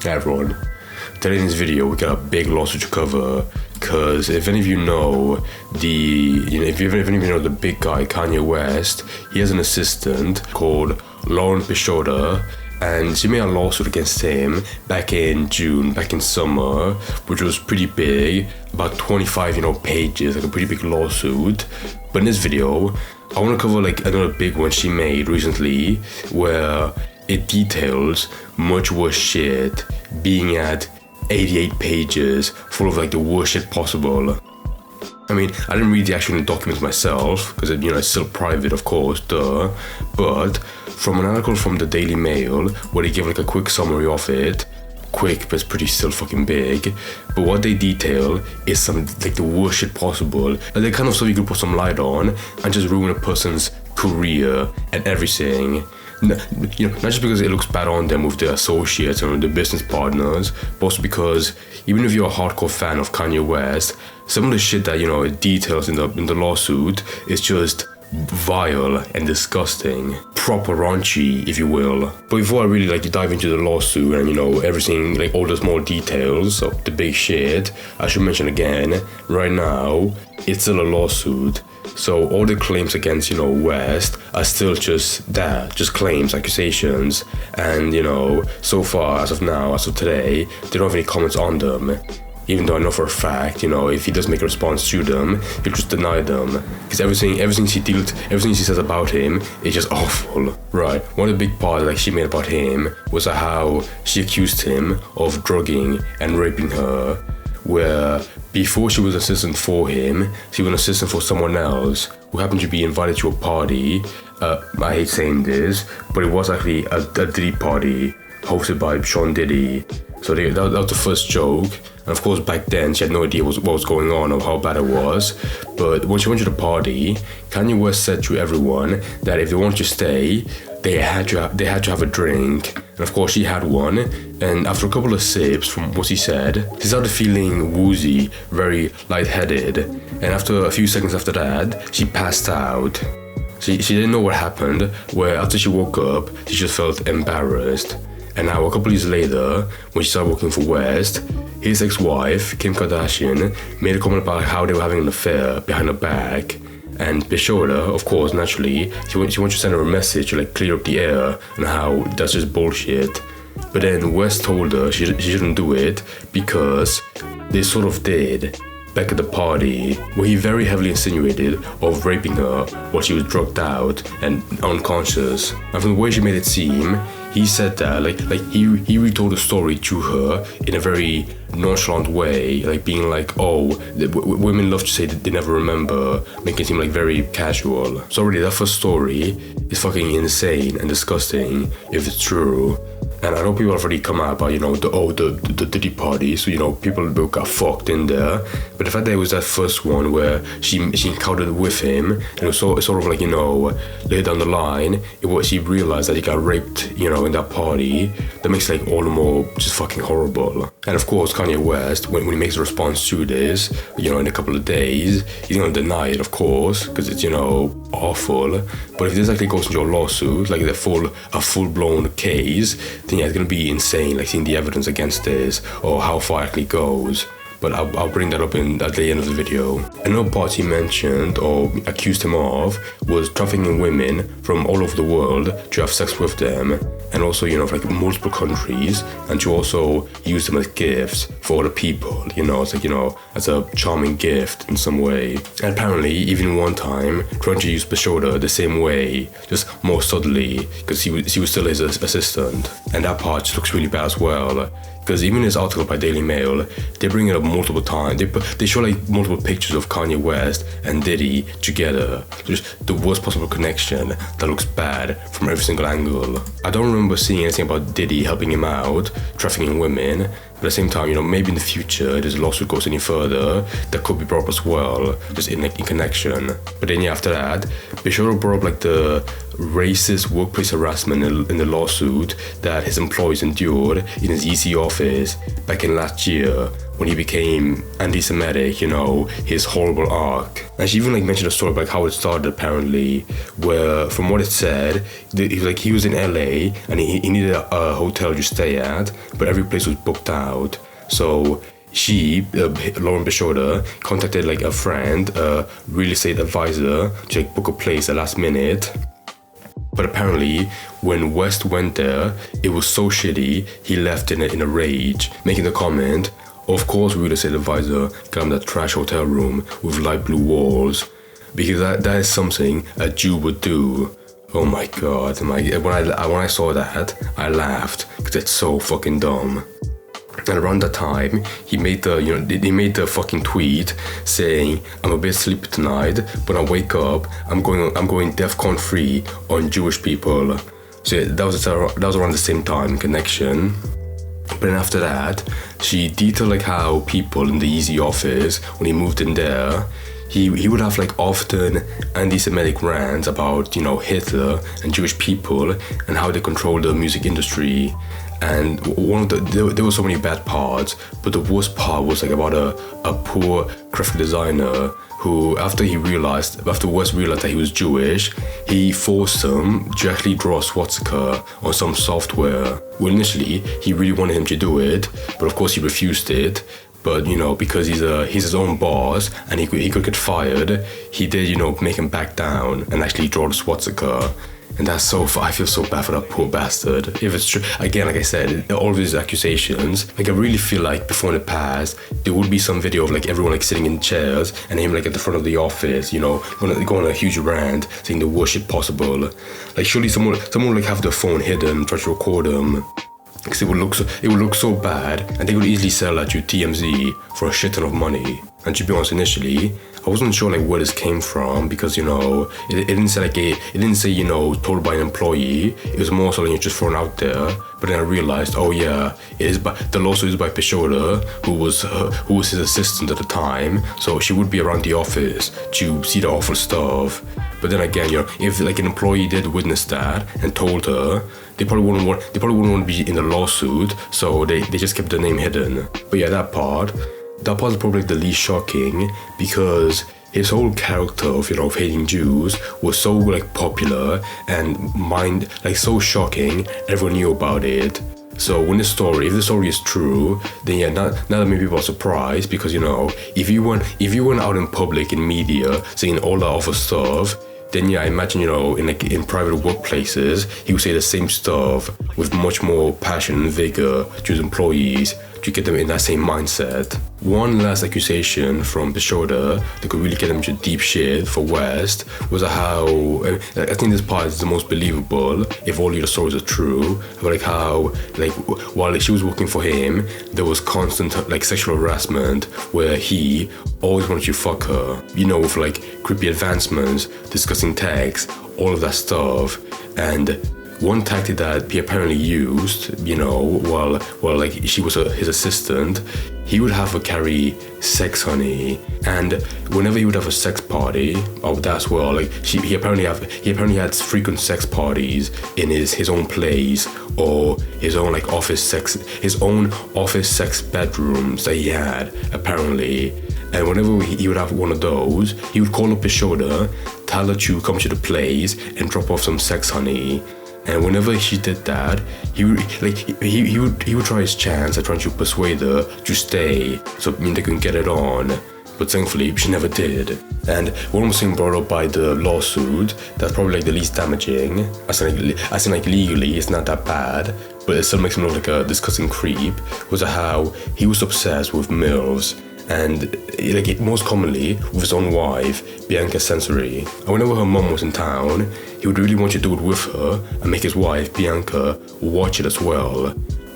Hey everyone, today in this video we got a big lawsuit to cover, because if any of you know the big guy Kanye West, he has an assistant called Lauren Pishoda, and she made a lawsuit against him back in June, back in summer, which was pretty big, about 25 pages, like a pretty big lawsuit. But in this video I want to cover like another big one she made recently, where it details much worse shit, being at 88 pages, full of like the worst shit possible. I mean, I didn't read the actual documents myself, because it's still private, of course, duh. But from an article from the Daily Mail, where they give like a quick summary of it, quick but it's pretty still fucking big, but what they detail is some like the worst shit possible, and they kind of so you can put some light on and just ruin a person's career and everything. Not just because it looks bad on them with their associates and their business partners, but also because even if you're a hardcore fan of Kanye West, some of the shit that it details in the lawsuit is just vile and disgusting, proper raunchy, if you will. But before I really dive into the lawsuit and everything, like all the small details of the big shit, I should mention again, right now it's still a lawsuit. So all the claims against, West are still just claims, accusations, and, so far, as of now, as of today, they don't have any comments on them. Even though I know for a fact, if he does make a response to them, he'll just deny them. Because everything she says about him is just awful. Right, one of the big parts she made about him was how she accused him of drugging and raping her, where before she was an assistant for him, she was an assistant for someone else who happened to be invited to a party. I hate saying this, but it was actually a Diddy party hosted by Sean Diddy. So that was the first joke. And of course, back then, she had no idea what was going on or how bad it was. But when she went to the party, Kanye West said to everyone that if they wanted to stay, they had to have a drink. And of course, she had one. And after a couple of sips, from what she said, she started feeling woozy, very lightheaded. And after a few seconds after that, she passed out. She didn't know what happened, where after she woke up, she just felt embarrassed. And now, a couple years later, when she started working for West, his ex-wife, Kim Kardashian, made a comment about how they were having an affair behind her back. And Pishoda, of course, naturally, she wanted to send her a message to clear up the air and how that's just bullshit. But then West told her she shouldn't do it because they sort of did back at the party, where he very heavily insinuated of raping her while she was drugged out and unconscious. And from the way she made it seem, he said that he retold the story to her in a very nonchalant way, being women love to say that they never remember, making it seem very casual. So already that first story is fucking insane and disgusting if it's true. And I know people have already come out about, the Diddy party, so, people got fucked in there. But the fact that it was that first one where she encountered with him, and it was sort of later down the line, she realized that he got raped, in that party, that makes all the more just fucking horrible. And of course, Kanye West, when he makes a response to this, in a couple of days, he's gonna deny it, of course, because it's, awful. But if this actually goes into a lawsuit, a full-blown case, then it's gonna be insane, seeing the evidence against this, or how far it actually goes. But I'll bring that up at the end of the video. Another part he mentioned or accused him of was trafficking women from all over the world to have sex with them, and also multiple countries, and to also use them as gifts for other people. It's as a charming gift in some way. And apparently, even one time, trying to use Pishoda the same way, just more subtly, because he was still his assistant. And that part just looks really bad as well. Because even in this article by Daily Mail, they bring it up multiple times. They show multiple pictures of Kanye West and Diddy together. Just the worst possible connection that looks bad from every single angle. I don't remember seeing anything about Diddy helping him out, trafficking women. But at the same time, maybe in the future, this lawsuit goes any further, that could be brought up as well, just in connection. But then after that, Pishoda brought up the racist workplace harassment in the lawsuit that his employees endured in his EC office back in last year, when he became anti-Semitic, you know, his horrible arc. And she even like mentioned a story about like, how it started apparently, where from what it said, he was in LA and he needed a hotel to stay at, but every place was booked out. So she, Lauren Bischotter, contacted like a friend, a real estate advisor, to like book a place at last minute. But apparently, when West went there, it was so shitty, he left in a rage, making the comment, "Of course real estate advisor got him that trash hotel room with light blue walls, because that is something a Jew would do." Oh my god, when I saw that, I laughed, because it's so fucking dumb. And around that time, he made the fucking tweet saying, "I'm a bit sleepy tonight, but when I wake up, I'm going DEFCON free on Jewish people." So that was around the same time connection. But then after that, she detailed like how people in the Yeezy office, when he moved in there, he would have like often anti-Semitic rants about, you know, Hitler and Jewish people and how they control the music industry. And there were so many bad parts, but the worst part was like about a poor graphic designer who, after West realized that he was Jewish, he forced him to actually draw a swastika on some software. Well, initially, he really wanted him to do it, but of course he refused it. But, you know, because he's his own boss and he could get fired, he did, you know, make him back down and actually draw the swastika. And that's I feel so bad for that poor bastard. If it's true, again, like I said, all of these accusations, like I really feel like before in the past, there would be some video of like everyone like sitting in chairs and him like at the front of the office, you know, going on a huge rant, saying the worst shit possible. Like surely someone would like have their phone hidden, try to record them. Because it would look so bad, and they would easily sell that to TMZ for a shit ton of money. And to be honest, initially, I wasn't sure like where this came from, because, you know, it didn't say you know, told by an employee. It was more something just thrown out there. But then I realized, oh yeah, the lawsuit is by Bischotter, who was his assistant at the time. So she would be around the office to see the awful stuff. But then again, you know, if like an employee did witness that and told her, they probably wouldn't want to be in the lawsuit, so they just kept the name hidden. But yeah, that part is probably the least shocking, because his whole character of, you know, of hating Jews was so like popular and so shocking, everyone knew about it. So if the story is true, then yeah, not that many people are surprised, because, you know, if you went out in public in media saying all that awful stuff, then yeah, I imagine, you know, in private workplaces, he would say the same stuff with much more passion and vigor to his employees to get them in that same mindset. One last accusation from Bischotter that could really get him into deep shit for West was how, I think this part is the most believable if all the stories are true, about like how, like, while she was working for him, there was constant like sexual harassment where he always wanted to fuck her, you know, with like creepy advancements, discussing texts, all of that stuff. And one tactic that he apparently used, you know, while like she was his assistant, he would have her carry sex honey, and whenever he would have a sex party, that's well, like he apparently had frequent sex parties in his own place, or his own office sex bedrooms that he had apparently. And whenever he would have one of those, he would call up his shoulder, tell her to come to the place and drop off some sex honey. And whenever she did that, he would try his chance at trying to persuade her to stay, so they can get it on. But thankfully, she never did. And one more thing brought up by the lawsuit that's probably the least damaging, as in legally it's not that bad, but it still makes him look like a disgusting creep, was how he was obsessed with MILFs. And most commonly with his own wife, Bianca Sensory. And whenever her mum was in town, he would really want to do it with her and make his wife, Bianca, watch it as well.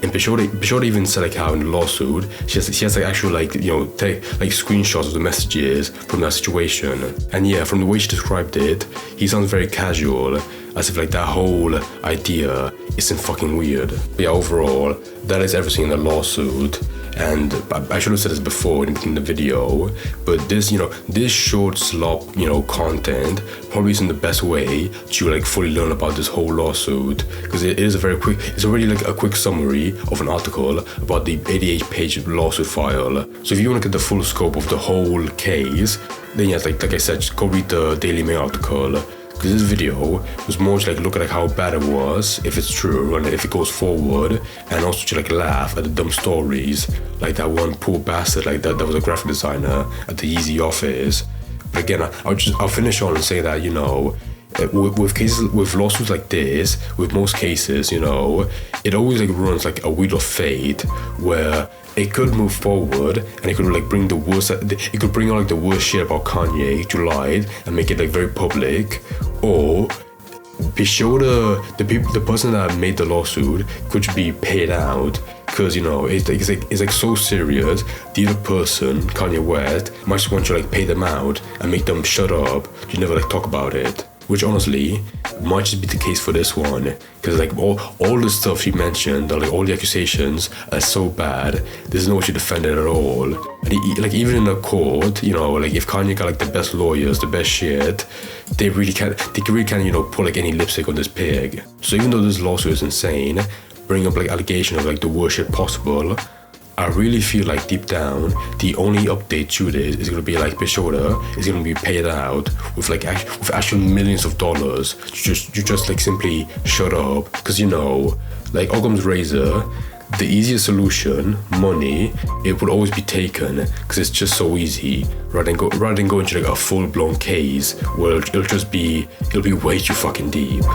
And Bischotter even said how in the lawsuit, she has actual screenshots of the messages from that situation. And yeah, from the way she described it, he sounds very casual. as if like that whole idea isn't fucking weird. But yeah, overall, that is everything in the lawsuit. And I should have said this before in the video, but this, this short slop, content probably isn't the best way to like fully learn about this whole lawsuit, because it's already like a quick summary of an article about the 88-page lawsuit file. So if you want to get the full scope of the whole case, then yeah, like I said, just go read the Daily Mail article. Because this video was more to like look at like how bad it was, if it's true and if it goes forward, and also to like laugh at the dumb stories, like that one poor bastard like that was a graphic designer at the Yeezy office. But again, I'll finish on and say that with lawsuits like this, with most cases, it always like runs like a wheel of fate where it could move forward and it could like bring the worst. It could bring out like the worst shit about Kanye to light and make it like very public, or be sure the person that made the lawsuit could be paid out. Because it's like so serious, the other person, Kanye West, might just want you to like pay them out and make them shut up. You never like talk about it. Which honestly might just be the case for this one, because like all the stuff she mentioned, or like all the accusations are so bad, there's no way to defend it at all. And like even in a court, like if Kanye got like the best lawyers, the best shit, they really can't put like any lipstick on this pig. So even though this lawsuit is insane, bring up like allegations of like the worst shit possible, I really feel like deep down, the only update to this is going to be like Pishoda is going to be paid out with like with actual millions of dollars. You just like simply shut up, because like Occam's razor, the easiest solution, money, it would always be taken because it's just so easy. Rather than go into like a full blown case where it'll be way too fucking deep.